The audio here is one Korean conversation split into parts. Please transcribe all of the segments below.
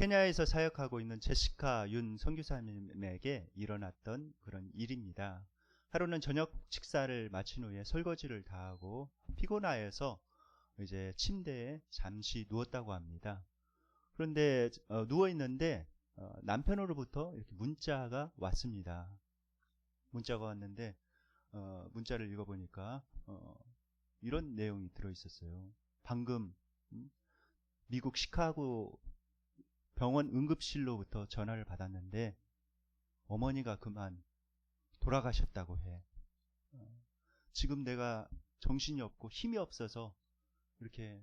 케냐에서 사역하고 있는 제시카 윤 선교사님에게 일어났던 그런 일입니다. 하루는 저녁 식사를 마친 후에 설거지를 다 하고 피곤하여서 이제 침대에 잠시 누웠다고 합니다. 그런데 누워 있는데 남편으로부터 이렇게 문자가 왔습니다. 문자가 왔는데 문자를 읽어보니까 이런 내용이 들어있었어요. 방금 미국 시카고 병원 응급실로부터 전화를 받았는데 어머니가 그만 돌아가셨다고 해. 지금 내가 정신이 없고 힘이 없어서 이렇게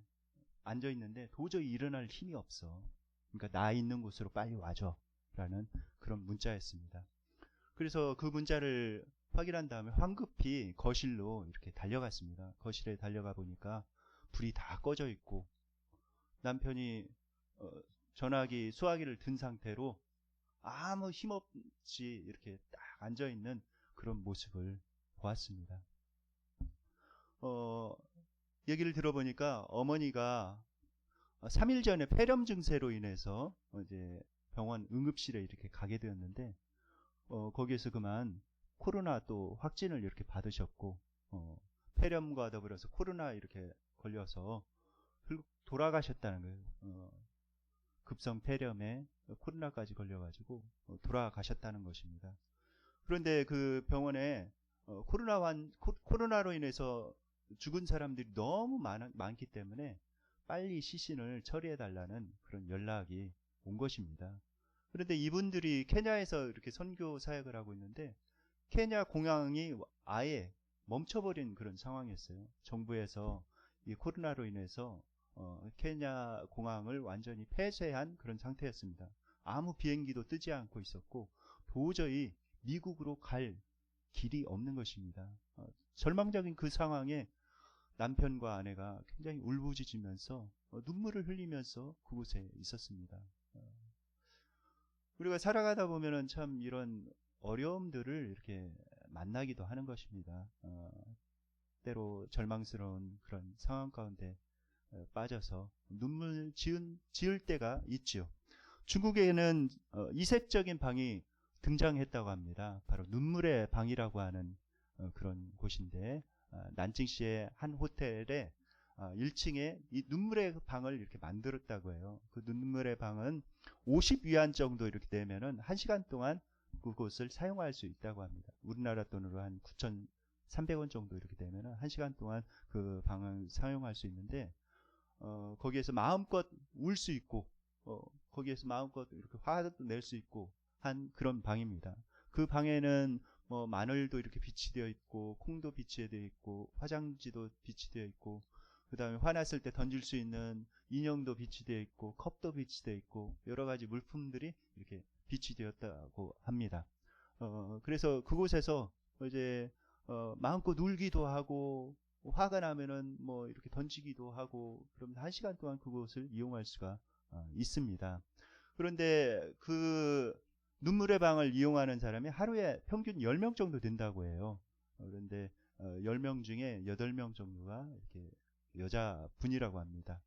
앉아있는데 도저히 일어날 힘이 없어. 그러니까 나 있는 곳으로 빨리 와줘 라는 그런 문자였습니다. 그래서 그 문자를 확인한 다음에 황급히 거실로 이렇게 달려갔습니다. 거실에 달려가 보니까 불이 다 꺼져 있고 남편이 전화기, 수화기를 든 상태로 아무 힘없이 이렇게 딱 앉아있는 그런 모습을 보았습니다. 얘기를 들어보니까 어머니가 3일 전에 폐렴 증세로 인해서 이제 병원 응급실에 이렇게 가게 되었는데 거기에서 그만 코로나 또 확진을 이렇게 받으셨고 폐렴과 더불어서 코로나 이렇게 걸려서 돌아가셨다는 거예요. 급성 폐렴에 코로나까지 걸려가지고 돌아가셨다는 것입니다. 그런데 그 병원에 코로나로 인해서 죽은 사람들이 너무 많기 때문에 빨리 시신을 처리해달라는 그런 연락이 온 것입니다. 그런데 이분들이 케냐에서 이렇게 선교 사역을 하고 있는데 케냐 공항이 아예 멈춰버린 그런 상황이었어요. 정부에서 이 코로나로 인해서 케냐 공항을 완전히 폐쇄한 그런 상태였습니다. 아무 비행기도 뜨지 않고 있었고 도저히 미국으로 갈 길이 없는 것입니다. 절망적인 그 상황에 남편과 아내가 굉장히 울부짖으면서 눈물을 흘리면서 그곳에 있었습니다. 우리가 살아가다 보면은 참 이런 어려움들을 이렇게 만나기도 하는 것입니다. 때로 절망스러운 그런 상황 가운데 빠져서 눈물 지을 때가 있죠. 중국에는 이색적인 방이 등장했다고 합니다. 바로 눈물의 방이라고 하는 그런 곳인데 난징시의 한 호텔에 1층에 이 눈물의 방을 이렇게 만들었다고 해요. 그 눈물의 방은 50위안 정도 이렇게 되면은 1시간 동안 그곳을 사용할 수 있다고 합니다. 우리나라 돈으로 한 9,300원 정도 이렇게 되면은 1시간 동안 그 방을 사용할 수 있는데 거기에서 마음껏 울 수 있고 거기에서 마음껏 이렇게 화도 낼 수 있고 한 그런 방입니다. 그 방에는 뭐 마늘도 이렇게 비치되어 있고 콩도 비치되어 있고 화장지도 비치되어 있고 그 다음에 화났을 때 던질 수 있는 인형도 비치되어 있고 컵도 비치되어 있고 여러 가지 물품들이 이렇게 비치되었다고 합니다. 그래서 그곳에서 이제 마음껏 울기도 하고 화가 나면은 뭐 이렇게 던지기도 하고 그러면 1시간 동안 그곳을 이용할 수가 있습니다. 그런데 그 눈물의 방을 이용하는 사람이 하루에 평균 10명 정도 된다고 해요. 그런데 10명 중에 8명 정도가 이렇게 여자분이라고 합니다.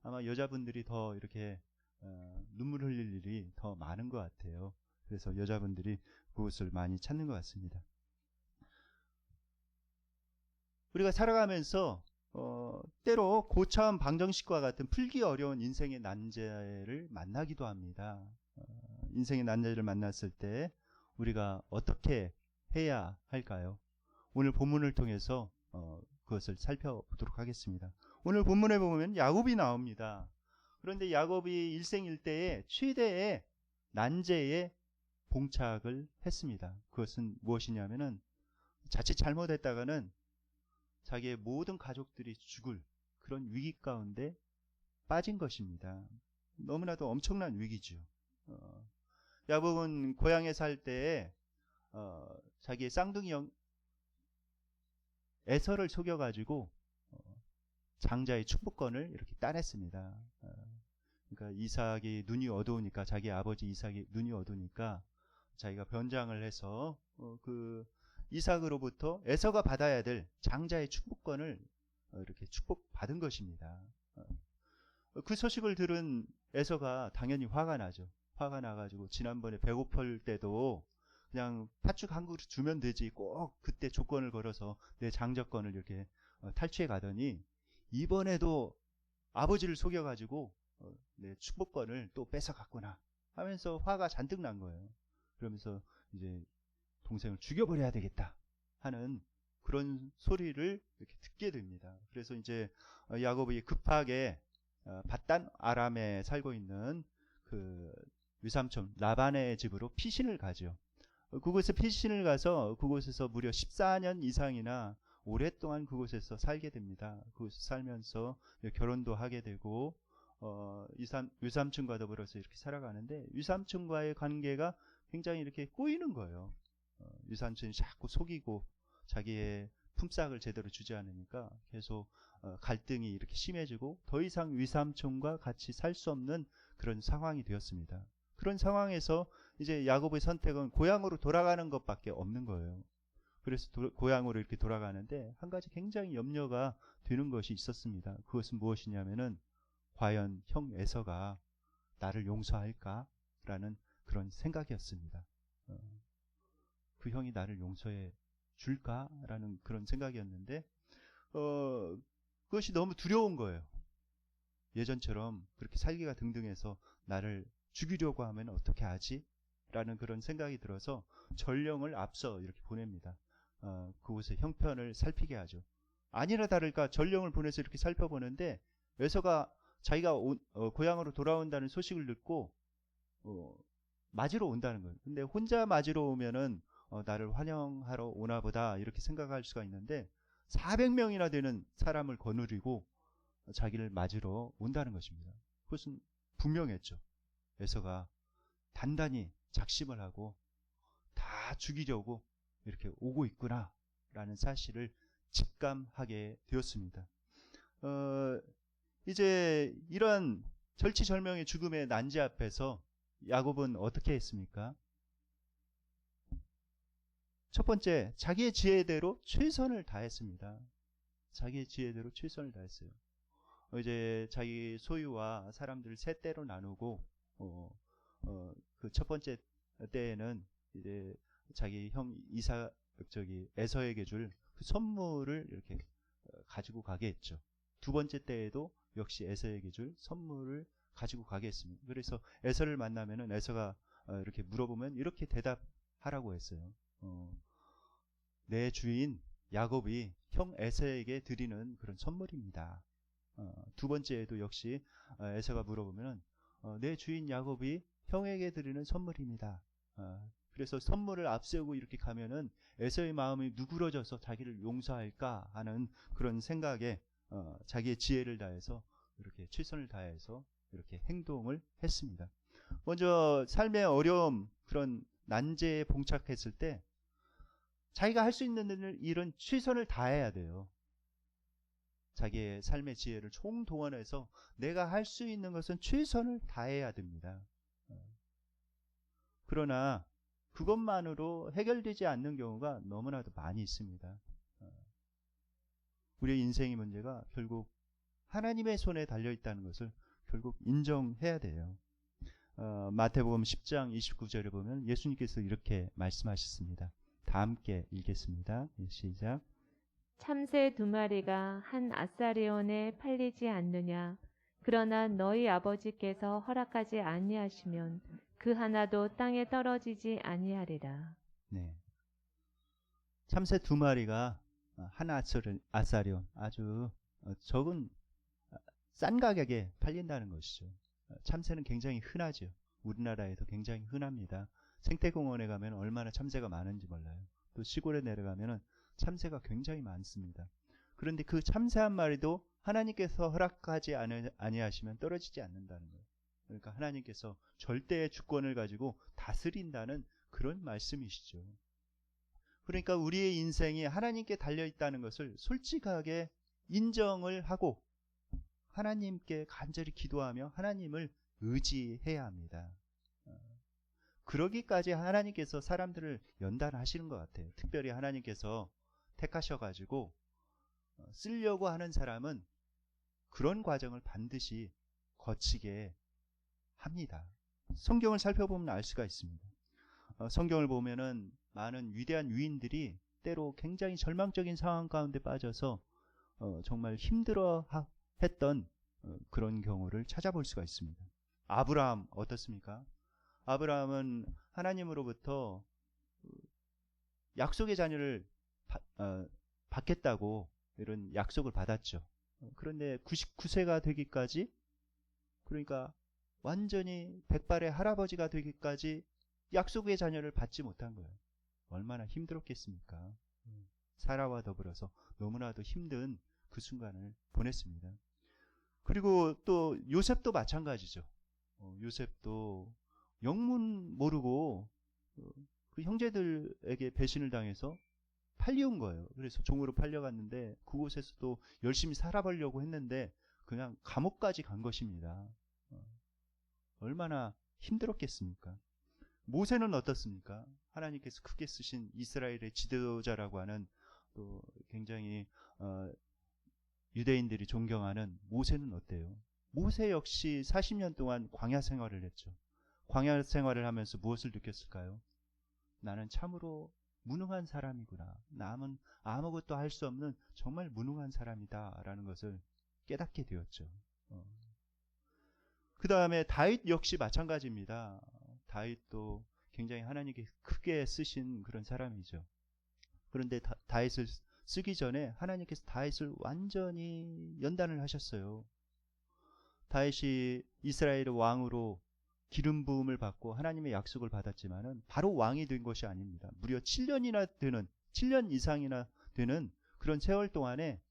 아마 여자분들이 더 이렇게 눈물 흘릴 일이 더 많은 것 같아요. 그래서 여자분들이 그곳을 많이 찾는 것 같습니다. 우리가 살아가면서 때로 고차원 방정식과 같은 풀기 어려운 인생의 난제를 만나기도 합니다. 인생의 난제를 만났을 때 우리가 어떻게 해야 할까요? 오늘 본문을 통해서 그것을 살펴보도록 하겠습니다. 오늘 본문에 보면 야곱이 나옵니다. 그런데 야곱이 일생일대에 최대의 난제에 봉착을 했습니다. 그것은 무엇이냐면은 자칫 잘못했다가는 자기의 모든 가족들이 죽을 그런 위기 가운데 빠진 것입니다. 너무나도 엄청난 위기죠. 야곱은 고향에 살 때에 자기의 쌍둥이 에서를 속여가지고 장자의 축복권을 이렇게 따냈습니다. 그러니까 이삭이 눈이 어두우니까 자기 아버지 이삭이 눈이 어두우니까 자기가 변장을 해서 그 이삭으로부터 에서가 받아야 될 장자의 축복권을 이렇게 축복받은 것입니다. 그 소식을 들은 에서가 당연히 화가 나죠. 화가 나가지고 지난번에 배고플 때도 그냥 팥죽 한 그릇 주면 되지 꼭 그때 조건을 걸어서 내 장자권을 이렇게 탈취해 가더니 이번에도 아버지를 속여가지고 내 축복권을 또 뺏어갔구나 하면서 화가 잔뜩 난 거예요. 그러면서 이제 동생을 죽여버려야 되겠다 하는 그런 소리를 이렇게 듣게 됩니다. 그래서 이제 야곱이 급하게 밧단 아람에 살고 있는 그 외삼촌 라반의 집으로 피신을 가죠. 그곳에 피신을 가서 그곳에서 무려 14년 이상이나 오랫동안 그곳에서 살게 됩니다. 그곳에서 살면서 결혼도 하게 되고 외삼촌과 더불어서 이렇게 살아가는데 외삼촌과의 관계가 굉장히 이렇게 꼬이는 거예요. 외삼촌이 자꾸 속이고 자기의 품삯을 제대로 주지 않으니까 계속 갈등이 이렇게 심해지고 더 이상 외삼촌과 같이 살 수 없는 그런 상황이 되었습니다. 그런 상황에서 이제 야곱의 선택은 고향으로 돌아가는 것밖에 없는 거예요. 그래서 고향으로 이렇게 돌아가는데 한 가지 굉장히 염려가 되는 것이 있었습니다. 그것은 무엇이냐면은 과연 형 에서가 나를 용서할까? 라는 그런 생각이었습니다. 그 형이 나를 용서해 줄까? 라는 그런 생각이었는데 그것이 너무 두려운 거예요. 예전처럼 그렇게 살기가 등등해서 나를 죽이려고 하면 어떻게 하지? 라는 그런 생각이 들어서 전령을 앞서 이렇게 보냅니다. 그곳의 형편을 살피게 하죠. 아니나 다를까 전령을 보내서 이렇게 살펴보는데 에서가 자기가 고향으로 돌아온다는 소식을 듣고 맞으러 온다는 거예요. 근데 혼자 맞으러 오면은 나를 환영하러 오나 보다 이렇게 생각할 수가 있는데 400명이나 되는 사람을 거느리고 자기를 맞으러 온다는 것입니다. 그것은 분명했죠. 에서가 단단히 작심을 하고 다 죽이려고 이렇게 오고 있구나 라는 사실을 직감하게 되었습니다. 이제 이런 절치절명의 죽음의 난지 앞에서 야곱은 어떻게 했습니까? 첫 번째, 자기의 지혜대로 최선을 다했습니다. 자기의 지혜대로 최선을 다했어요. 이제 자기 소유와 사람들을 세 때로 나누고 그 첫 번째 때에는 이제 자기 형 에서에게 줄 그 선물을 이렇게 가지고 가게 했죠. 두 번째 때에도 역시 에서에게 줄 선물을 가지고 가게 했습니다. 그래서 에서를 만나면은 에서가 이렇게 물어보면 이렇게 대답하라고 했어요. 내 주인 야곱이 형 에서에게 드리는 그런 선물입니다. 두 번째에도 역시 에서가 물어보면 내 주인 야곱이 형에게 드리는 선물입니다. 그래서 선물을 앞세우고 이렇게 가면은 에서의 마음이 누그러져서 자기를 용서할까 하는 그런 생각에 자기의 지혜를 다해서 이렇게 최선을 다해서 이렇게 행동을 했습니다. 먼저 삶의 어려움, 그런 난제에 봉착했을 때 자기가 할 수 있는 일은 최선을 다해야 돼요. 자기의 삶의 지혜를 총동원해서 내가 할 수 있는 것은 최선을 다해야 됩니다. 그러나 그것만으로 해결되지 않는 경우가 너무나도 많이 있습니다. 우리의 인생의 문제가 결국 하나님의 손에 달려있다는 것을 결국 인정해야 돼요. 마태복음 10장 29절에 보면 예수님께서 이렇게 말씀하셨습니다. 다 함께 읽겠습니다. 시작. 참새 2마리가 한 아사리온에 팔리지 않느냐? 그러나 너희 아버지께서 허락하지 아니하시면 그 하나도 땅에 떨어지지 아니하리라. 네. 참새 2마리가 한 아사리온, 아주 적은 싼 가격에 팔린다는 것이죠. 참새는 굉장히 흔하죠. 우리나라에도 굉장히 흔합니다. 생태공원에 가면 얼마나 참새가 많은지 몰라요. 또 시골에 내려가면 참새가 굉장히 많습니다. 그런데 그 참새 한 마리도 하나님께서 허락하지 아니하시면 떨어지지 않는다는 거예요. 그러니까 하나님께서 절대의 주권을 가지고 다스린다는 그런 말씀이시죠. 그러니까 우리의 인생이 하나님께 달려있다는 것을 솔직하게 인정을 하고 하나님께 간절히 기도하며 하나님을 의지해야 합니다. 그러기까지 하나님께서 사람들을 연단하시는 것 같아요. 특별히 하나님께서 택하셔가지고 쓰려고 하는 사람은 그런 과정을 반드시 거치게 합니다. 성경을 살펴보면 알 수가 있습니다. 성경을 보면은 많은 위대한 위인들이 때로 굉장히 절망적인 상황 가운데 빠져서 정말 힘들어 했던 그런 경우를 찾아볼 수가 있습니다. 아브라함 어떻습니까? 아브라함은 하나님으로부터 약속의 자녀를 받겠다고 이런 약속을 받았죠. 그런데 99세가 되기까지, 그러니까 완전히 백발의 할아버지가 되기까지 약속의 자녀를 받지 못한 거예요. 얼마나 힘들었겠습니까? 사라와 더불어서 너무나도 힘든 그 순간을 보냈습니다. 그리고 또 요셉도 마찬가지죠. 요셉도 영문 모르고 그 형제들에게 배신을 당해서 팔려온 거예요. 그래서 종으로 팔려갔는데 그곳에서도 열심히 살아보려고 했는데 그냥 감옥까지 간 것입니다. 얼마나 힘들었겠습니까? 모세는 어떻습니까? 하나님께서 크게 쓰신 이스라엘의 지도자라고 하는 또 굉장히 유대인들이 존경하는 모세는 어때요? 모세 역시 40년 동안 광야 생활을 했죠. 광야 생활을 하면서 무엇을 느꼈을까요? 나는 참으로 무능한 사람이구나. 남은 아무것도 할 수 없는 정말 무능한 사람이다 라는 것을 깨닫게 되었죠. 그 다음에 다윗 역시 마찬가지입니다. 다윗도 굉장히 하나님께 크게 쓰신 그런 사람이죠. 그런데 다윗을 쓰기 전에 하나님께서 다윗을 완전히 연단을 하셨어요. 다윗이 이스라엘의 왕으로 기름 부음을 받고 하나님의 약속을 받았지만은 바로 왕이 된 것이 아닙니다. 무려 7년 이상이나 되는 그런 세월 동안에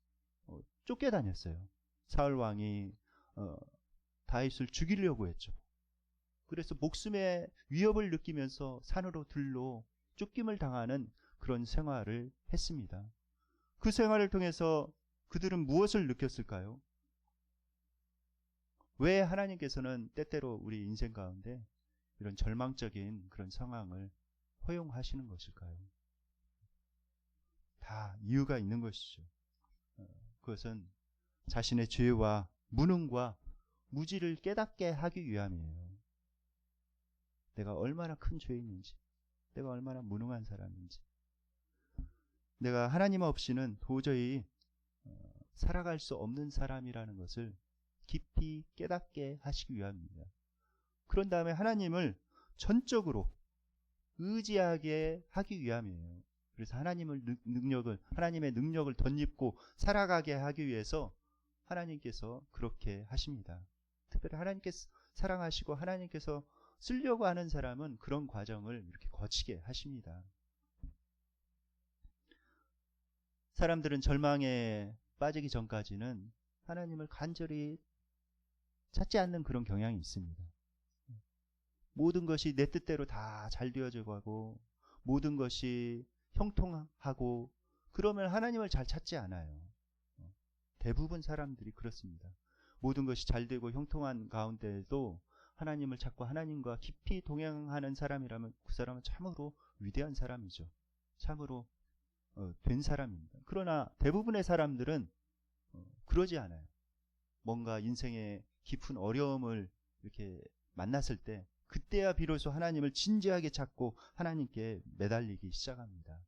쫓겨다녔어요. 사울 왕이 다윗을 죽이려고 했죠. 그래서 목숨의 위협을 느끼면서 산으로 들로 쫓김을 당하는 그런 생활을 했습니다. 그 생활을 통해서 그들은 무엇을 느꼈을까요? 왜 하나님께서는 때때로 우리 인생 가운데 이런 절망적인 그런 상황을 허용하시는 것일까요? 다 이유가 있는 것이죠. 그것은 자신의 죄와 무능과 무지를 깨닫게 하기 위함이에요. 내가 얼마나 큰 죄인인지, 내가 얼마나 무능한 사람인지, 내가 하나님 없이는 도저히 살아갈 수 없는 사람이라는 것을 깊이 깨닫게 하시기 위함입니다. 그런 다음에 하나님을 전적으로 의지하게 하기 위함이에요. 그래서 하나님의 능력을 덧입고 살아가게 하기 위해서 하나님께서 그렇게 하십니다. 특별히 하나님께서 사랑하시고 하나님께서 쓰려고 하는 사람은 그런 과정을 이렇게 거치게 하십니다. 사람들은 절망에 빠지기 전까지는 하나님을 간절히 찾지 않는 그런 경향이 있습니다. 모든 것이 내 뜻대로 다 잘 되어져 가고 모든 것이 형통하고 그러면 하나님을 잘 찾지 않아요. 대부분 사람들이 그렇습니다. 모든 것이 잘 되고 형통한 가운데에도 하나님을 찾고 하나님과 깊이 동행하는 사람이라면 그 사람은 참으로 위대한 사람이죠. 참으로 된 사람입니다. 그러나 대부분의 사람들은 그러지 않아요. 뭔가 인생의 깊은 어려움을 이렇게 만났을 때 그때야 비로소 하나님을 진지하게 찾고 하나님께 매달리기 시작합니다.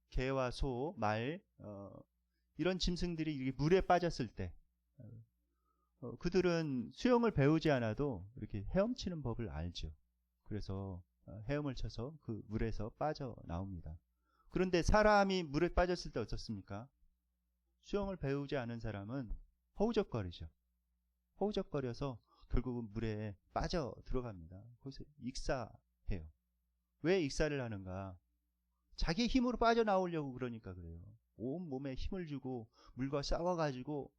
개와 소, 말 이런 짐승들이 이렇게 물에 빠졌을 때 그들은 수영을 배우지 않아도 이렇게 헤엄치는 법을 알죠. 그래서 헤엄을 쳐서 그 물에서 빠져나옵니다. 그런데 사람이 물에 빠졌을 때 어떻습니까? 수영을 배우지 않은 사람은 허우적거리죠. 허우적거려서 결국은 물에 빠져 들어갑니다. 거기서 익사해요. 왜 익사를 하는가? 자기 힘으로 빠져나오려고 그러니까 그래요. 온 몸에 힘을 주고 물과 싸워가지고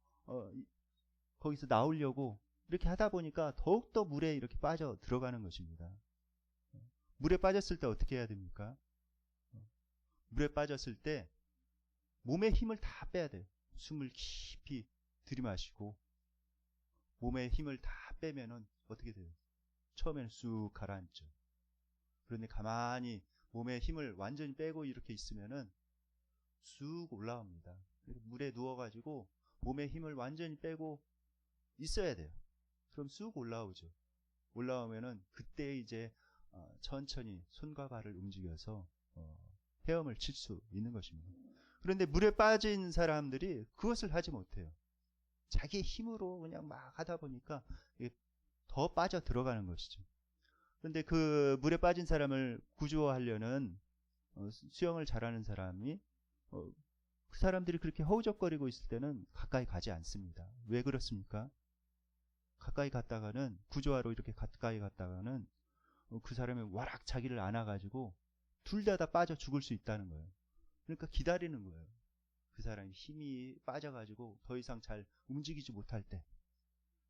거기서 나오려고 이렇게 하다 보니까 더욱더 물에 이렇게 빠져 들어가는 것입니다. 물에 빠졌을 때 어떻게 해야 됩니까? 물에 빠졌을 때 몸에 힘을 다 빼야 돼요. 숨을 깊이 들이마시고 몸에 힘을 다 빼면은 어떻게 돼요? 처음에는 쑥 가라앉죠. 그런데 가만히 몸에 힘을 완전히 빼고 이렇게 있으면은 쑥 올라옵니다. 물에 누워가지고 몸에 힘을 완전히 빼고 있어야 돼요. 그럼 쑥 올라오죠. 올라오면은 그때 이제 천천히 손과 발을 움직여서 헤엄을 칠 수 있는 것입니다. 그런데 물에 빠진 사람들이 그것을 하지 못해요. 자기 힘으로 그냥 막 하다 보니까 더 빠져 들어가는 것이죠. 그런데 그 물에 빠진 사람을 구조하려는 수영을 잘하는 사람이 그 사람들이 그렇게 허우적거리고 있을 때는 가까이 가지 않습니다. 왜 그렇습니까? 가까이 갔다가는 구조하러 이렇게 가까이 갔다가는 그 사람이 와락 자기를 안아가지고 둘 다 빠져 죽을 수 있다는 거예요. 그러니까 기다리는 거예요. 그 사람이 힘이 빠져가지고 더 이상 잘 움직이지 못할 때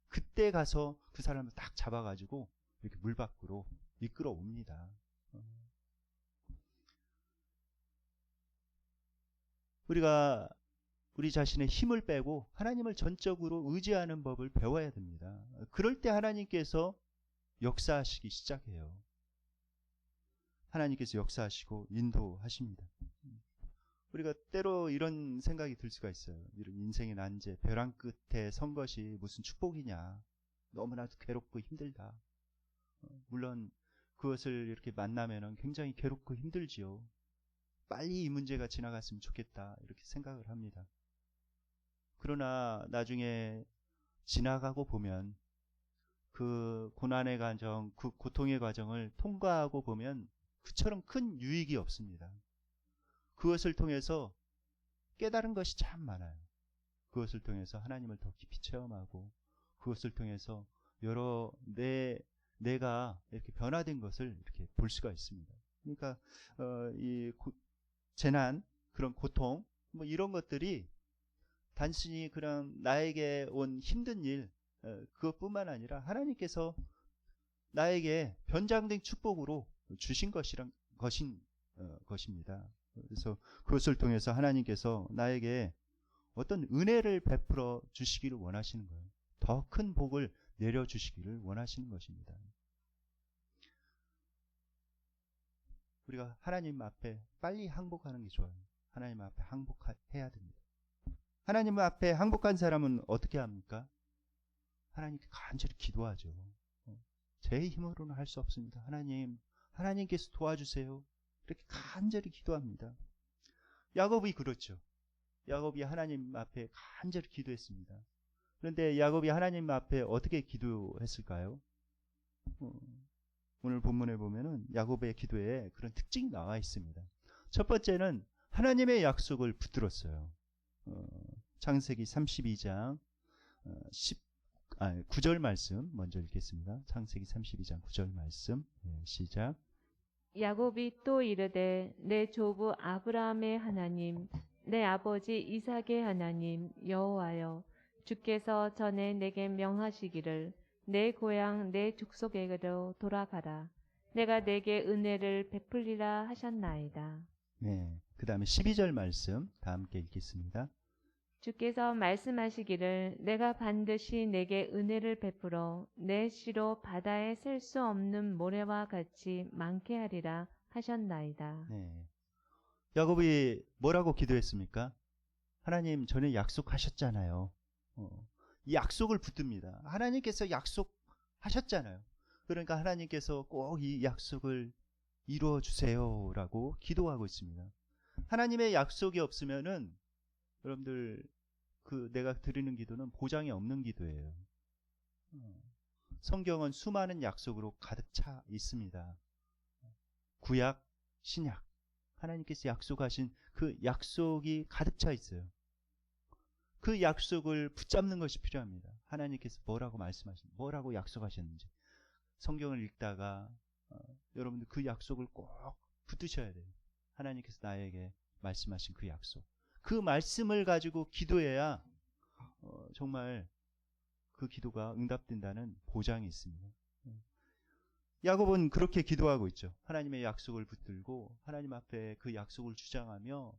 그때 가서 그 사람을 딱 잡아가지고 이렇게 물 밖으로 이끌어 옵니다. 우리가 우리 자신의 힘을 빼고 하나님을 전적으로 의지하는 법을 배워야 됩니다. 그럴 때 하나님께서 역사하시기 시작해요. 하나님께서 역사하시고 인도하십니다. 우리가 때로 이런 생각이 들 수가 있어요. 이런 인생의 난제, 벼랑 끝에 선 것이 무슨 축복이냐. 너무나도 괴롭고 힘들다. 물론 그것을 이렇게 만나면 굉장히 괴롭고 힘들지요. 빨리 이 문제가 지나갔으면 좋겠다. 이렇게 생각을 합니다. 그러나 나중에 지나가고 보면 그 고난의 과정, 그 고통의 과정을 통과하고 보면 그처럼 큰 유익이 없습니다. 그것을 통해서 깨달은 것이 참 많아요. 그것을 통해서 하나님을 더 깊이 체험하고 그것을 통해서 여러 내가 이렇게 변화된 것을 이렇게 볼 수가 있습니다. 그러니까 재난, 그런 고통, 뭐 이런 것들이 단순히 그냥 나에게 온 힘든 일, 그것뿐만 아니라 하나님께서 나에게 변장된 축복으로 주신 것입니다. 그래서 그것을 통해서 하나님께서 나에게 어떤 은혜를 베풀어 주시기를 원하시는 거예요. 더 큰 복을 내려주시기를 원하시는 것입니다. 우리가 하나님 앞에 빨리 항복하는 게 좋아요. 하나님 앞에 항복해야 됩니다. 하나님 앞에 항복한 사람은 어떻게 합니까? 하나님께 간절히 기도하죠. 제 힘으로는 할 수 없습니다. 하나님께서 도와주세요. 이렇게 간절히 기도합니다. 야곱이 그렇죠. 야곱이 하나님 앞에 간절히 기도했습니다. 그런데 야곱이 하나님 앞에 어떻게 기도했을까요? 오늘 본문에 보면은 야곱의 기도에 그런 특징이 나와 있습니다. 첫 번째는 하나님의 약속을 붙들었어요. 창세기 32장 9절 말씀 먼저 읽겠습니다. 창세기 32장 9절 말씀 시작. 야곱이 또 이르되 내 조부 아브라함의 하나님 내 아버지 이삭의 하나님 여호와여 주께서 전에 내게 명하시기를 내 고향 내 족속에게로 돌아가라. 내가 내게 은혜를 베풀리라 하셨나이다. 네, 그 다음에 12절 말씀 다 함께 읽겠습니다. 주께서 말씀하시기를 내가 반드시 내게 은혜를 베풀어 내 씨로 바다에 셀 수 없는 모래와 같이 많게 하리라 하셨나이다. 네, 야곱이 뭐라고 기도했습니까? 하나님 전에 약속하셨잖아요. 이 약속을 붙듭니다. 하나님께서 약속하셨잖아요. 그러니까 하나님께서 꼭 이 약속을 이루어 주세요라고 기도하고 있습니다. 하나님의 약속이 없으면은 여러분들 내가 드리는 기도는 보장이 없는 기도예요. 성경은 수많은 약속으로 가득 차 있습니다. 구약, 신약, 하나님께서 약속하신 그 약속이 가득 차 있어요. 그 약속을 붙잡는 것이 필요합니다. 하나님께서 뭐라고 약속하셨는지 성경을 읽다가 여러분들 그 약속을 꼭 붙드셔야 돼요. 하나님께서 나에게 말씀하신 그 약속, 그 말씀을 가지고 기도해야 정말 그 기도가 응답된다는 보장이 있습니다. 야곱은 그렇게 기도하고 있죠. 하나님의 약속을 붙들고 하나님 앞에 그 약속을 주장하며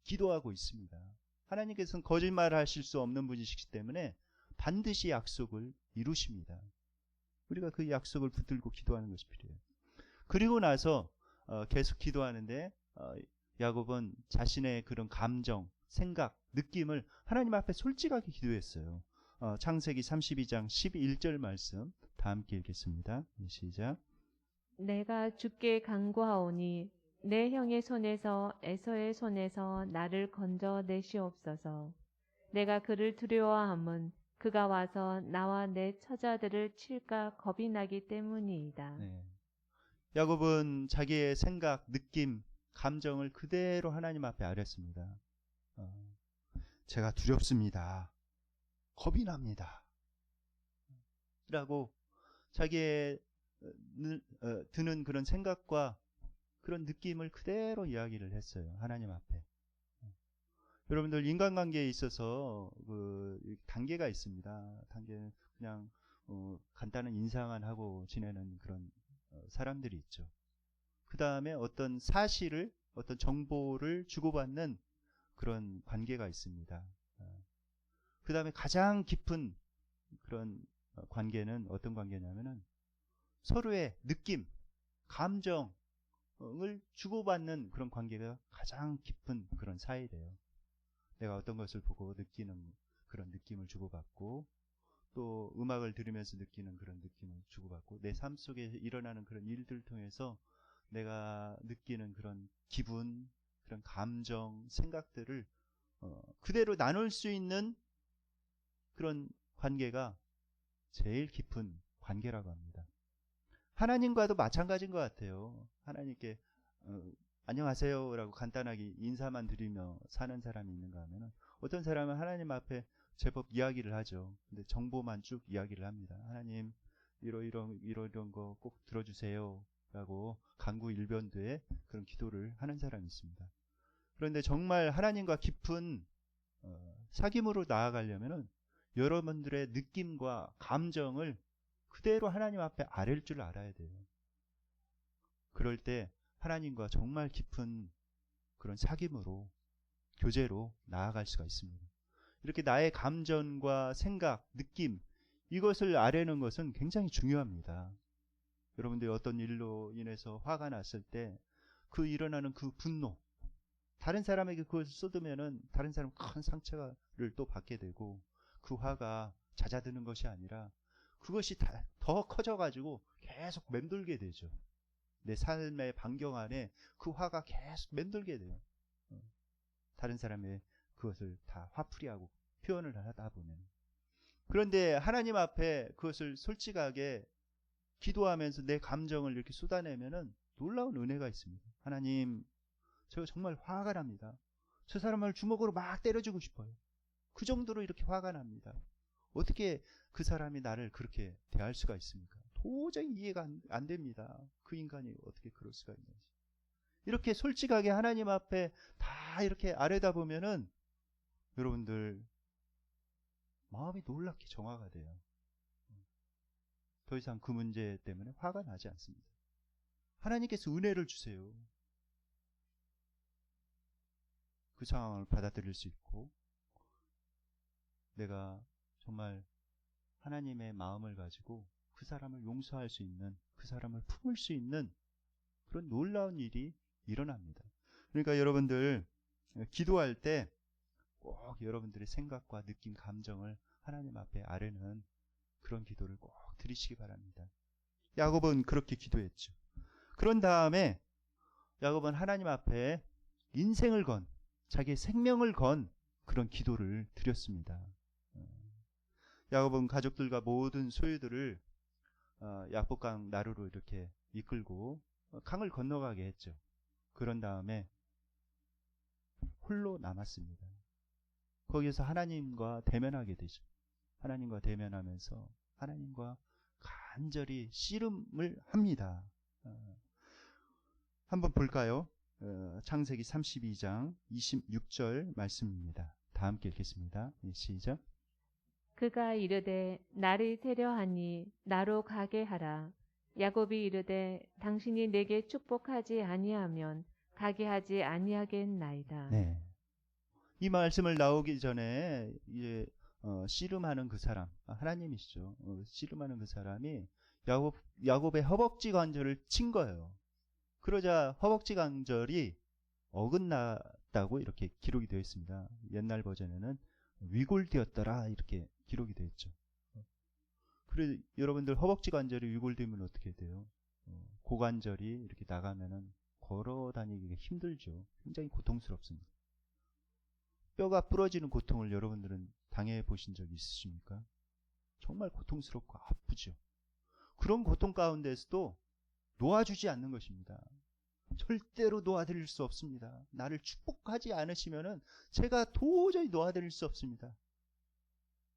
기도하고 있습니다. 하나님께서는 거짓말하실 수 없는 분이시기 때문에 반드시 약속을 이루십니다. 우리가 그 약속을 붙들고 기도하는 것이 필요해요. 그리고 나서 계속 기도하는데 야곱은 자신의 그런 감정, 생각, 느낌을 하나님 앞에 솔직하게 기도했어요. 창세기 32장 11절 말씀 다 함께 읽겠습니다. 시작. 내가 주께 간구하오니 내 형의 손에서 에서의 손에서 나를 건져 내시옵소서. 내가 그를 두려워함은 그가 와서 나와 내 처자들을 칠까 겁이 나기 때문이이다. 네. 야곱은 자기의 생각, 느낌, 감정을 그대로 하나님 앞에 아렸습니다. 제가 두렵습니다. 겁이 납니다. 라고 자기의 드는 그런 생각과 그런 느낌을 그대로 이야기를 했어요. 하나님 앞에. 여러분들 인간관계에 있어서 그 단계가 있습니다. 단계는 그냥 간단한 인사만 하고 지내는 그런 사람들이 있죠. 그 다음에 어떤 사실을, 어떤 정보를 주고받는 그런 관계가 있습니다. 그 다음에 가장 깊은 그런 관계는 어떤 관계냐면은 서로의 느낌, 감정을 주고받는 그런 관계가 가장 깊은 그런 사이래요. 내가 어떤 것을 보고 느끼는 그런 느낌을 주고받고, 또 음악을 들으면서 느끼는 그런 느낌을 주고받고, 내 삶 속에 일어나는 그런 일들을 통해서 내가 느끼는 그런 기분, 그런 감정, 생각들을 그대로 나눌 수 있는 그런 관계가 제일 깊은 관계라고 합니다. 하나님과도 마찬가지인 것 같아요. 하나님께 안녕하세요 라고 간단하게 인사만 드리며 사는 사람이 있는가 하면, 어떤 사람은 하나님 앞에 제법 이야기를 하죠. 근데 정보만 쭉 이야기를 합니다. 하나님 이런 거 꼭 들어주세요 라고 간구일변도에 그런 기도를 하는 사람이 있습니다. 그런데 정말 하나님과 깊은 사귐으로 나아가려면은 여러분들의 느낌과 감정을 그대로 하나님 앞에 아랠 줄 알아야 돼요. 그럴 때 하나님과 정말 깊은 그런 사귐으로, 교제로 나아갈 수가 있습니다. 이렇게 나의 감정과 생각, 느낌, 이것을 아뢰는 것은 굉장히 중요합니다. 여러분들이 어떤 일로 인해서 화가 났을 때 그 일어나는 그 분노, 다른 사람에게 그것을 쏟으면은 다른 사람은 큰 상처를 또 받게 되고, 그 화가 잦아드는 것이 아니라 그것이 더 커져가지고 계속 맴돌게 되죠. 내 삶의 반경 안에 그 화가 계속 맴돌게 돼요. 다른 사람의 그것을 다 화풀이하고 표현을 하다 보면. 그런데 하나님 앞에 그것을 솔직하게 기도하면서 내 감정을 이렇게 쏟아내면은 놀라운 은혜가 있습니다. 하나님, 제가 정말 화가 납니다. 저 사람을 주먹으로 막 때려주고 싶어요. 그 정도로 이렇게 화가 납니다. 어떻게 그 사람이 나를 그렇게 대할 수가 있습니까? 도저히 이해가 안 됩니다. 그 인간이 어떻게 그럴 수가 있는지. 이렇게 솔직하게 하나님 앞에 다 이렇게 아뢰다 보면은 여러분들 마음이 놀랍게 정화가 돼요. 더 이상 그 문제 때문에 화가 나지 않습니다. 하나님께서 은혜를 주세요. 그 상황을 받아들일 수 있고, 내가 정말 하나님의 마음을 가지고 그 사람을 용서할 수 있는, 그 사람을 품을 수 있는 그런 놀라운 일이 일어납니다. 그러니까 여러분들 기도할 때 꼭 여러분들의 생각과 느낌, 감정을 하나님 앞에 아뢰는 그런 기도를 꼭 드리시기 바랍니다. 야곱은 그렇게 기도했죠. 그런 다음에 야곱은 하나님 앞에 인생을 건, 자기의 생명을 건 그런 기도를 드렸습니다. 야곱은 가족들과 모든 소유들을 야복강 나루로 이렇게 이끌고 강을 건너가게 했죠. 그런 다음에 홀로 남았습니다. 거기에서 하나님과 대면하게 되죠. 하나님과 대면하면서 하나님과 간절히 씨름을 합니다. 한번 볼까요? 창세기 32장 26절 말씀입니다. 다 함께 읽겠습니다. 시작. 그가 이르되 날이 세려하니 나로 가게 하라. 야곱이 이르되 당신이 내게 축복하지 아니하면 가게 하지 아니하겠나이다. 네. 이 말씀을 나오기 전에 이제 씨름하는 그 사람, 하나님이시죠. 씨름하는 그 사람이 야곱의 허벅지 관절을 친 거예요. 그러자 허벅지 관절이 어긋났다고 이렇게 기록이 되어 있습니다. 옛날 버전에는 위골되었더라 이렇게 기록이 되어 있죠. 그래 여러분들 허벅지 관절이 위골되면 어떻게 돼요? 고관절이 이렇게 나가면은 걸어 다니기가 힘들죠. 굉장히 고통스럽습니다. 뼈가 부러지는 고통을 여러분들은 당해 보신 적 있으십니까? 정말 고통스럽고 아프죠. 그런 고통 가운데서도 놓아주지 않는 것입니다. 절대로 놓아드릴 수 없습니다. 나를 축복하지 않으시면은 제가 도저히 놓아드릴 수 없습니다.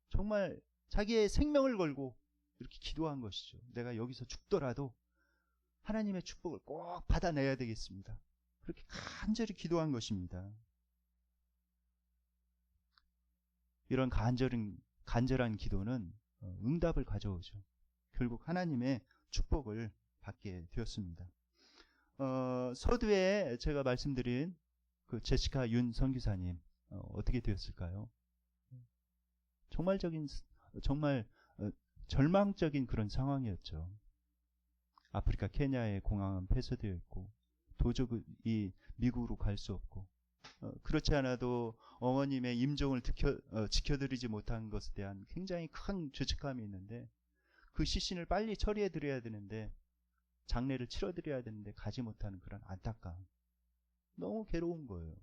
정말 자기의 생명을 걸고 이렇게 기도한 것이죠. 내가 여기서 죽더라도 하나님의 축복을 꼭 받아내야 되겠습니다. 그렇게 간절히 기도한 것입니다. 이런 간절한 기도는 응답을 가져오죠. 결국 하나님의 축복을 받게 되었습니다. 서두에 제가 말씀드린 그 제시카 윤 선교사님 어떻게 되었을까요? 정말 절망적인 그런 상황이었죠. 아프리카 케냐의 공항은 폐쇄되어 있고 도저히 미국으로 갈 수 없고 그렇지 않아도 어머님의 임종을 지켜드리지 못한 것에 대한 굉장히 큰 죄책감이 있는데 그 시신을 빨리 처리해 드려야 되는데 장례를 치러 드려야 되는데 가지 못하는 그런 안타까움. 너무 괴로운 거예요.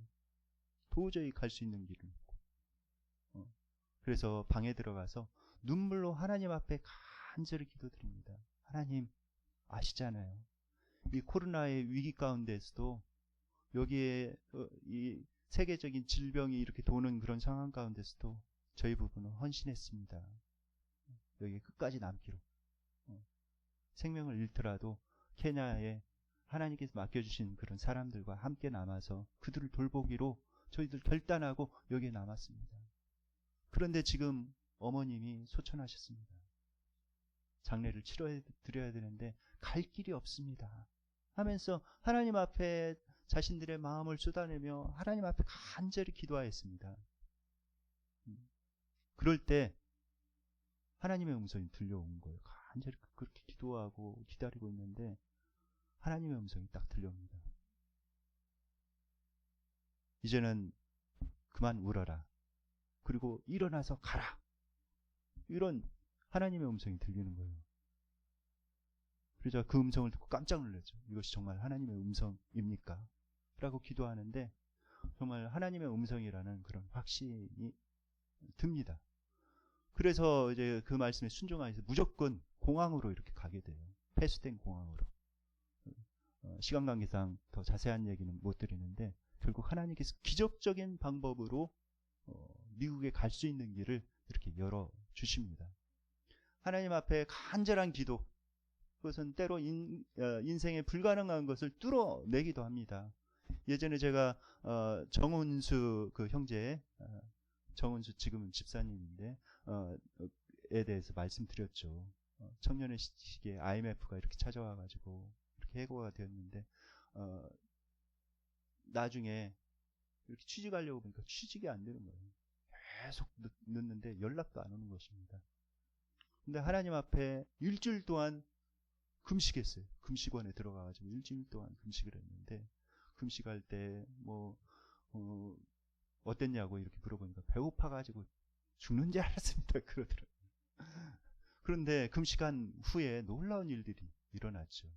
도저히 갈 수 있는 길은 없고. 그래서 방에 들어가서 눈물로 하나님 앞에 간절히 기도드립니다. 하나님 아시잖아요. 이 코로나의 위기 가운데서도 여기에 이 세계적인 질병이 이렇게 도는 그런 상황 가운데서도 저희 부부는 헌신했습니다. 여기 끝까지 남기로. 생명을 잃더라도 케냐에 하나님께서 맡겨주신 그런 사람들과 함께 남아서 그들을 돌보기로 저희들 결단하고 여기에 남았습니다. 그런데 지금 어머님이 소천하셨습니다. 장례를 치러드려야 되는데 갈 길이 없습니다. 하면서 하나님 앞에 자신들의 마음을 쏟아내며 하나님 앞에 간절히 기도하였습니다. 그럴 때 하나님의 음성이 들려온 거예요. 간절히 그렇게 기도하고 기다리고 있는데 하나님의 음성이 딱 들려옵니다. 이제는 그만 울어라. 그리고 일어나서 가라. 이런 하나님의 음성이 들리는 거예요. 그래서 그 음성을 듣고 깜짝 놀랐죠. 이것이 정말 하나님의 음성입니까? 라고 기도하는데 정말 하나님의 음성이라는 그런 확신이 듭니다. 그래서 이제 그 말씀에 순종하여서 무조건 공항으로 이렇게 가게 돼요. 폐쇄된 공항으로. 시간 관계상 더 자세한 얘기는 못 드리는데 결국 하나님께서 기적적인 방법으로 미국에 갈 수 있는 길을 이렇게 열어주십니다. 하나님 앞에 간절한 기도, 그것은 때로 인생에 불가능한 것을 뚫어내기도 합니다. 예전에 제가 정운수 그 형제, 정운수 지금은 집사님인데 에 대해서 말씀드렸죠. 청년의 시기에 IMF가 이렇게 찾아와가지고 이렇게 해고가 되었는데 나중에 이렇게 취직하려고 보니까 취직이 안 되는 거예요. 계속 늦는데 연락도 안 오는 것입니다. 근데 하나님 앞에 일주일 동안 금식했어요. 금식원에 들어가가지고 일주일 동안 금식을 했는데 금식할 때 뭐 어땠냐고 이렇게 물어보니까 배고파가지고 죽는 줄 알았습니다. 그러더라고요. 그런데 금식한 후에 놀라운 일들이 일어났죠.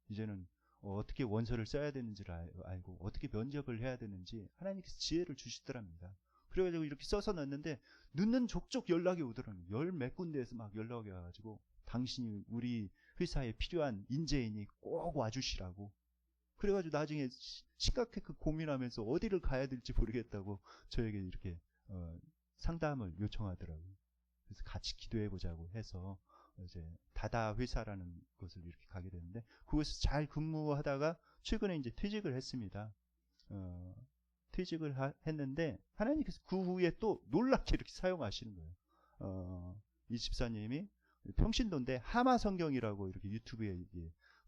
이제는 어떻게 원서를 써야 되는지를 알고 어떻게 면접을 해야 되는지 하나님께서 지혜를 주시더랍니다. 그래가지고 이렇게 써서 넣었는데 늦는 족족 연락이 오더라고요. 열 몇 군데에서 막 연락이 와가지고 당신이 우리 회사에 필요한 인재이니 꼭 와주시라고. 그래가지고 나중에 심각하게 고민하면서 어디를 가야 될지 모르겠다고 저에게 이렇게 상담을 요청하더라고요. 그래서 같이 기도해보자고 해서 이제 다다 회사라는 곳을 이렇게 가게 되는데 그곳에서 잘 근무하다가 최근에 이제 퇴직을 했습니다. 퇴직을 했는데 하나님께서 그 후에 또 놀랍게 이렇게 사용하시는 거예요. 이 집사님이 평신도인데 하마 성경이라고 이렇게 유튜브에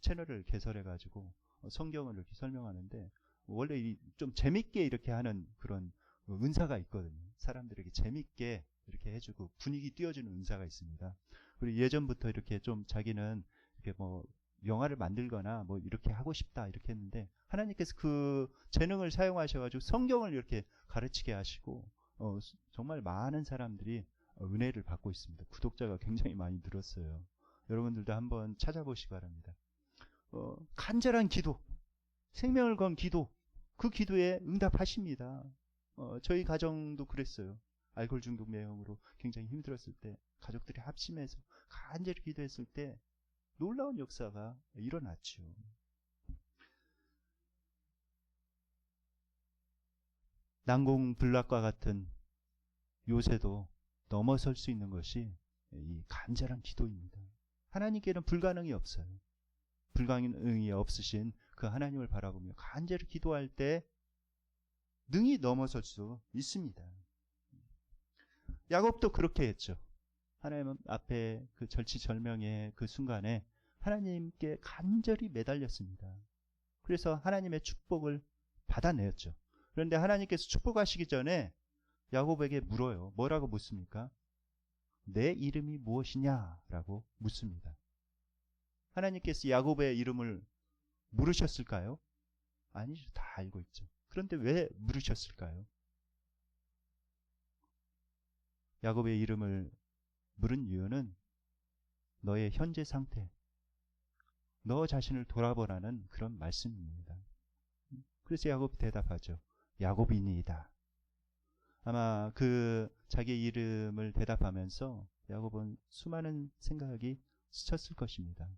채널을 개설해가지고 성경을 이렇게 설명하는데 원래 좀 재밌게 이렇게 하는 그런 은사가 있거든요. 사람들에게 재밌게 이렇게 해주고 분위기 띄워주는 은사가 있습니다. 그리고 예전부터 이렇게 좀 자기는 이렇게 뭐 영화를 만들거나 뭐 이렇게 하고 싶다 이렇게 했는데 하나님께서 그 재능을 사용하셔가지고 성경을 이렇게 가르치게 하시고 정말 많은 사람들이 은혜를 받고 있습니다. 구독자가 굉장히 많이 늘었어요. 여러분들도 한번 찾아보시기 바랍니다. 간절한 기도, 생명을 건 기도, 그 기도에 응답하십니다. 저희 가정도 그랬어요. 알코올 중독 매형으로 굉장히 힘들었을 때 가족들이 합심해서 간절히 기도했을 때 놀라운 역사가 일어났죠. 난공불락과 같은 요새도 넘어설 수 있는 것이 이 간절한 기도입니다. 하나님께는 불가능이 없어요. 불가능이 없으신 그 하나님을 바라보며 간절히 기도할 때 능히 넘어설 수 있습니다. 야곱도 그렇게 했죠. 하나님 앞에 그 절치절명의 그 순간에 하나님께 간절히 매달렸습니다. 그래서 하나님의 축복을 받아내었죠. 그런데 하나님께서 축복하시기 전에 야곱에게 물어요. 뭐라고 묻습니까? 내 이름이 무엇이냐라고 묻습니다. 하나님께서 야곱의 이름을 물으셨을까요? 아니죠. 다 알고 있죠. 그런데 왜 물으셨을까요? 야곱의 이름을 물은 이유는 너의 현재 상태, 너 자신을 돌아보라는 그런 말씀입니다. 그래서 야곱이 대답하죠. 야곱이니이다. 아마 그 자기 이름을 대답하면서 야곱은 수많은 생각이 스쳤을 것입니다.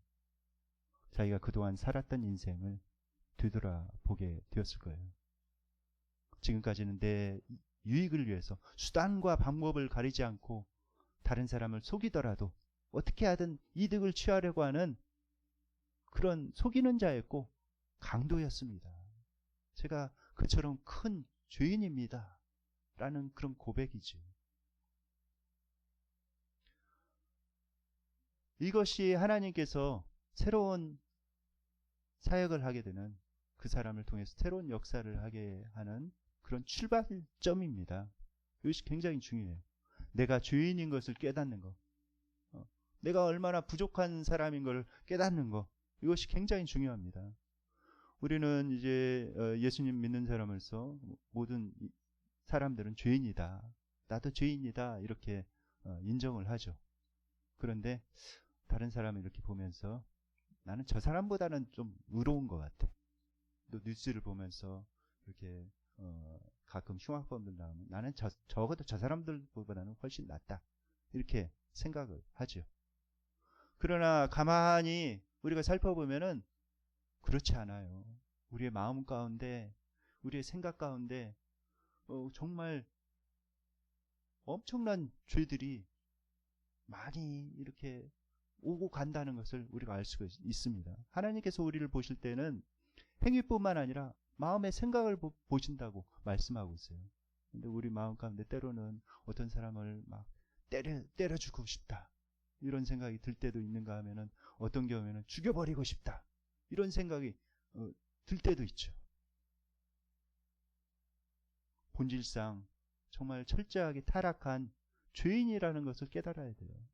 자기가 그동안 살았던 인생을 뒤돌아보게 되었을 거예요. 지금까지는 내 유익을 위해서 수단과 방법을 가리지 않고 다른 사람을 속이더라도 어떻게 하든 이득을 취하려고 하는 그런 속이는 자였고 강도였습니다. 제가 그처럼 큰 죄인입니다. 라는 그런 고백이죠. 이것이 하나님께서 새로운 사역을 하게 되는 그 사람을 통해서 새로운 역사를 하게 하는 그런 출발점입니다. 이것이 굉장히 중요해요. 내가 죄인인 것을 깨닫는 것, 내가 얼마나 부족한 사람인 걸 깨닫는 것, 이것이 굉장히 중요합니다. 우리는 이제 예수님 믿는 사람으로서 모든 사람들은 죄인이다, 나도 죄인이다 이렇게 인정을 하죠. 그런데 다른 사람을 이렇게 보면서 나는 저 사람보다는 좀 의로운 것 같아. 또 뉴스를 보면서 이렇게 가끔 흉악범들 나오면 나는 적어도 저 사람들보다는 훨씬 낫다 이렇게 생각을 하죠. 그러나 가만히 우리가 살펴보면은 그렇지 않아요. 우리의 마음 가운데, 우리의 생각 가운데 정말 엄청난 죄들이 많이 이렇게 오고 간다는 것을 우리가 알 수가 있습니다. 하나님께서 우리를 보실 때는 행위뿐만 아니라 마음의 생각을 보신다고 말씀하고 있어요. 근데 우리 마음 가운데 때로는 어떤 사람을 막 때려주고 싶다 이런 생각이 들 때도 있는가 하면은 어떤 경우에는 죽여버리고 싶다 이런 생각이 들 때도 있죠. 본질상 정말 철저하게 타락한 죄인이라는 것을 깨달아야 돼요.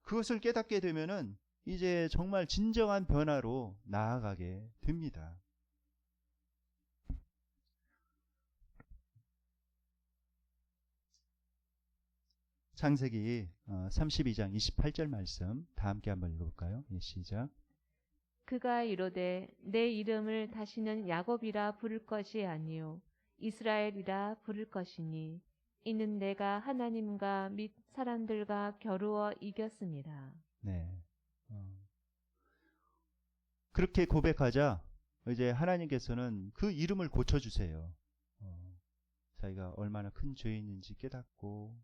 그것을 깨닫게 되면은 이제 정말 진정한 변화로 나아가게 됩니다. 창세기 32장 28절 말씀 다 함께 한번 읽어볼까요? 예, 시작. 그가 이르되 내 이름을 다시는 야곱이라 부를 것이 아니요 이스라엘이라 부를 것이니 이는 내가 하나님과 및 사람들과 겨루어 이겼습니다. 네. 그렇게 고백하자 이제 하나님께서는 그 이름을 고쳐주세요. 자기가 얼마나 큰 죄인인지 깨닫고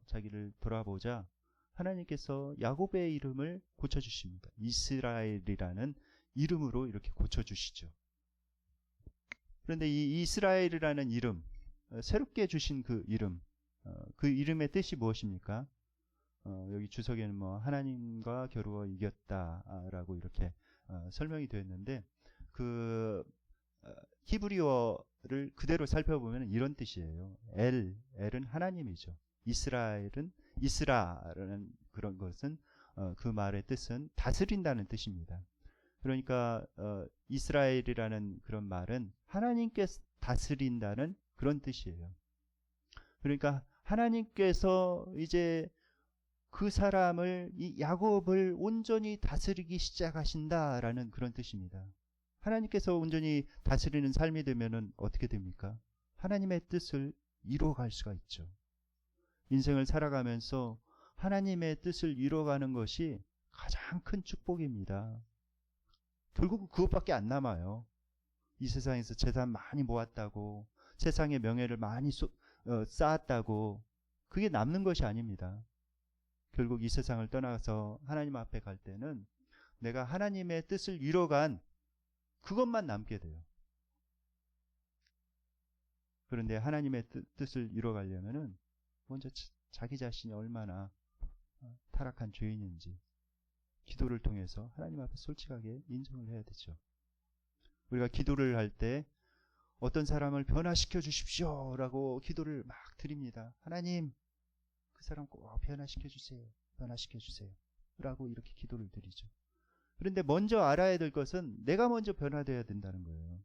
자기를 돌아보자 하나님께서 야곱의 이름을 고쳐주십니다. 이스라엘이라는 이름으로 이렇게 고쳐주시죠. 그런데 이 이스라엘이라는 이름, 새롭게 주신 그 이름, 그 이름의 뜻이 무엇입니까? 여기 주석에는 뭐 하나님과 겨루어 이겼다라고 이렇게 설명이 되었는데 그 히브리어를 그대로 살펴보면 이런 뜻이에요. 엘은 하나님이죠. 이스라엘은 이스라라는 그런 것은 그 말의 뜻은 다스린다는 뜻입니다. 그러니까 이스라엘이라는 그런 말은 하나님께 다스린다는 그런 뜻이에요. 그러니까 하나님께서 이제 그 사람을, 이 야곱을 온전히 다스리기 시작하신다라는 그런 뜻입니다. 하나님께서 온전히 다스리는 삶이 되면은 어떻게 됩니까? 하나님의 뜻을 이루어갈 수가 있죠. 인생을 살아가면서 하나님의 뜻을 이루어가는 것이 가장 큰 축복입니다. 결국은 그것밖에 안 남아요. 이 세상에서 재산 많이 모았다고, 세상의 명예를 많이 쌓았다고, 그게 남는 것이 아닙니다. 결국 이 세상을 떠나서 하나님 앞에 갈 때는 내가 하나님의 뜻을 이뤄간 그것만 남게 돼요. 그런데 하나님의 뜻을 이뤄가려면은 먼저 자기 자신이 얼마나 타락한 죄인인지 기도를 통해서 하나님 앞에 솔직하게 인정을 해야 되죠. 우리가 기도를 할 때 어떤 사람을 변화시켜 주십시오 라고 기도를 막 드립니다. 하나님, 그 사람 꼭 변화시켜 주세요. 변화시켜 주세요. 라고 이렇게 기도를 드리죠. 그런데 먼저 알아야 될 것은 내가 먼저 변화되어야 된다는 거예요.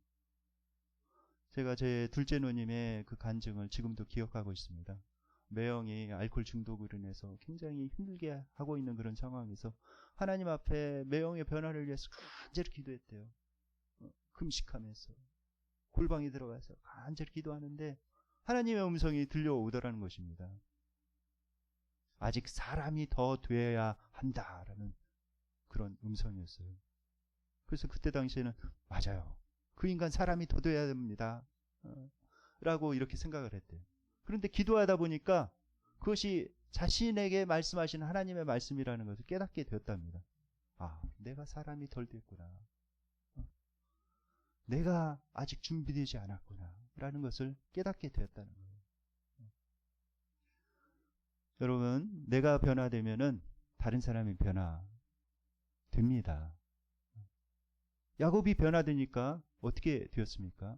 제가 제 둘째 누님의 그 간증을 지금도 기억하고 있습니다. 매형이 알코올 중독으로 인해서 굉장히 힘들게 하고 있는 그런 상황에서 하나님 앞에 매형의 변화를 위해서 간절히 기도했대요. 금식하면서 골방에 들어가서 간절히 기도하는데 하나님의 음성이 들려오더라는 것입니다. 아직 사람이 더 돼야 한다라는 그런 음성이었어요. 그래서 그때 당시에는 맞아요. 그 인간 사람이 더 돼야 됩니다. 라고 이렇게 생각을 했대요. 그런데 기도하다 보니까 그것이 자신에게 말씀하신 하나님의 말씀이라는 것을 깨닫게 되었답니다. 아, 내가 사람이 덜 됐구나. 내가 아직 준비되지 않았구나. 라는 것을 깨닫게 되었다는 거예요. 여러분, 내가 변화되면은 다른 사람이 변화됩니다. 야곱이 변화되니까 어떻게 되었습니까?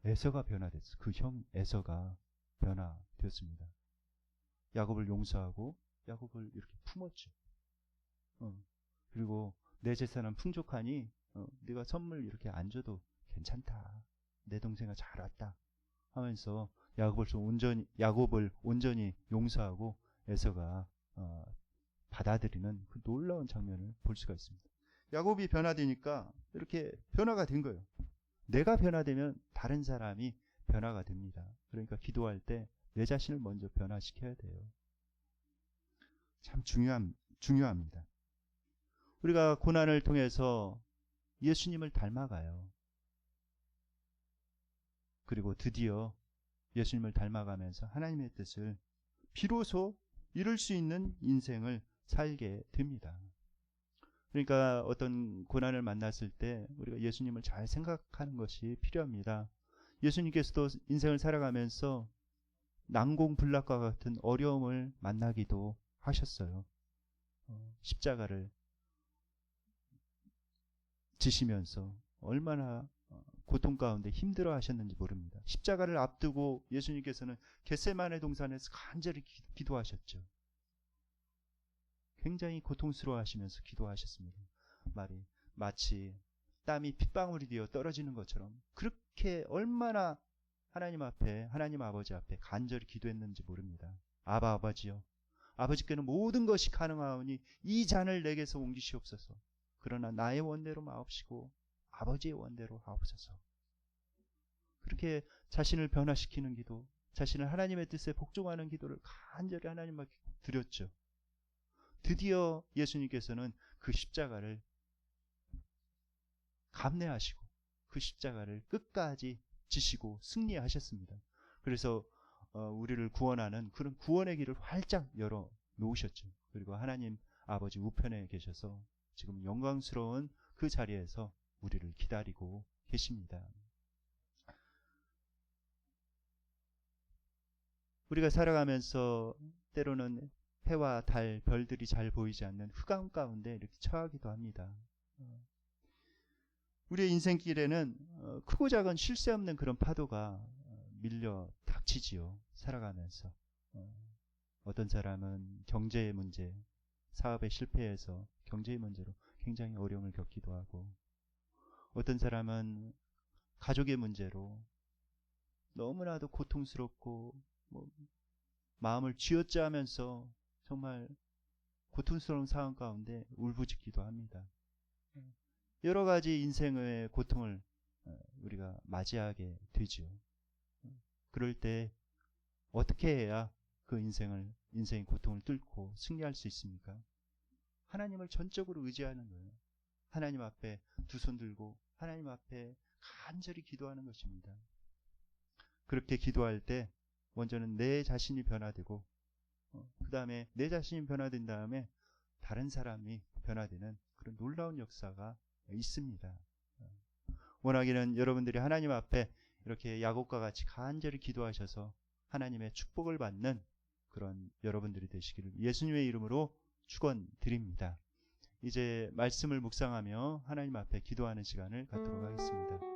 에서가 변화됐어. 그 형 에서가 변화되었습니다. 야곱을 용서하고 야곱을 이렇게 품었죠. 그리고 내 재산은 풍족하니 네가 선물 이렇게 안 줘도 괜찮다. 내 동생아 잘 왔다 하면서 야곱을 온전히 용서하고 에서가 받아들이는 그 놀라운 장면을 볼 수가 있습니다. 야곱이 변화되니까 이렇게 변화가 된 거예요. 내가 변화되면 다른 사람이 변화가 됩니다. 그러니까 기도할 때 내 자신을 먼저 변화시켜야 돼요. 참 중요합니다. 우리가 고난을 통해서 예수님을 닮아가요. 그리고 드디어 예수님을 닮아가면서 하나님의 뜻을 비로소 이룰 수 있는 인생을 살게 됩니다. 그러니까 어떤 고난을 만났을 때 우리가 예수님을 잘 생각하는 것이 필요합니다. 예수님께서도 인생을 살아가면서 난공불락과 같은 어려움을 만나기도 하셨어요. 십자가를 지시면서 얼마나 고통 가운데 힘들어 하셨는지 모릅니다. 십자가를 앞두고 예수님께서는 겟세마네 동산에서 간절히 기도하셨죠. 굉장히 고통스러워 하시면서 기도하셨습니다. 마치 땀이 핏방울이 되어 떨어지는 것처럼 그렇게 얼마나 하나님 아버지 앞에 간절히 기도했는지 모릅니다. 아버지요, 아버지께는 모든 것이 가능하오니 이 잔을 내게서 옮기시옵소서. 그러나 나의 원대로 마옵시고 아버지의 원대로 하옵소서. 그렇게 자신을 변화시키는 기도, 자신을 하나님의 뜻에 복종하는 기도를 간절히 하나님 앞에 드렸죠. 드디어 예수님께서는 그 십자가를 감내하시고 그 십자가를 끝까지 지시고 승리하셨습니다. 그래서 우리를 구원하는 그런 구원의 길을 활짝 열어 놓으셨죠. 그리고 하나님 아버지 우편에 계셔서 지금 영광스러운 그 자리에서 우리를 기다리고 계십니다. 우리가 살아가면서 때로는 해와 달, 별들이 잘 보이지 않는 흑암 가운데 이렇게 처하기도 합니다. 우리의 인생길에는 크고 작은 쉴 새 없는 그런 파도가 밀려 닥치지요. 살아가면서 어떤 사람은 경제의 문제, 사업에 실패해서 경제의 문제로 굉장히 어려움을 겪기도 하고, 어떤 사람은 가족의 문제로 너무나도 고통스럽고 마음을 쥐어짜면서 정말 고통스러운 상황 가운데 울부짖기도 합니다. 여러 가지 인생의 고통을 우리가 맞이하게 되죠. 그럴 때 어떻게 해야 그 인생의 고통을 뚫고 승리할 수 있습니까? 하나님을 전적으로 의지하는 거예요. 하나님 앞에 두 손 들고 하나님 앞에 간절히 기도하는 것입니다. 그렇게 기도할 때 먼저는 내 자신이 변화되고 그 다음에 내 자신이 변화된 다음에 다른 사람이 변화되는 그런 놀라운 역사가 있습니다. 원하기는 여러분들이 하나님 앞에 이렇게 야곱과 같이 간절히 기도하셔서 하나님의 축복을 받는 그런 여러분들이 되시기를 예수님의 이름으로 축원드립니다. 이제 말씀을 묵상하며 하나님 앞에 기도하는 시간을 갖도록 하겠습니다.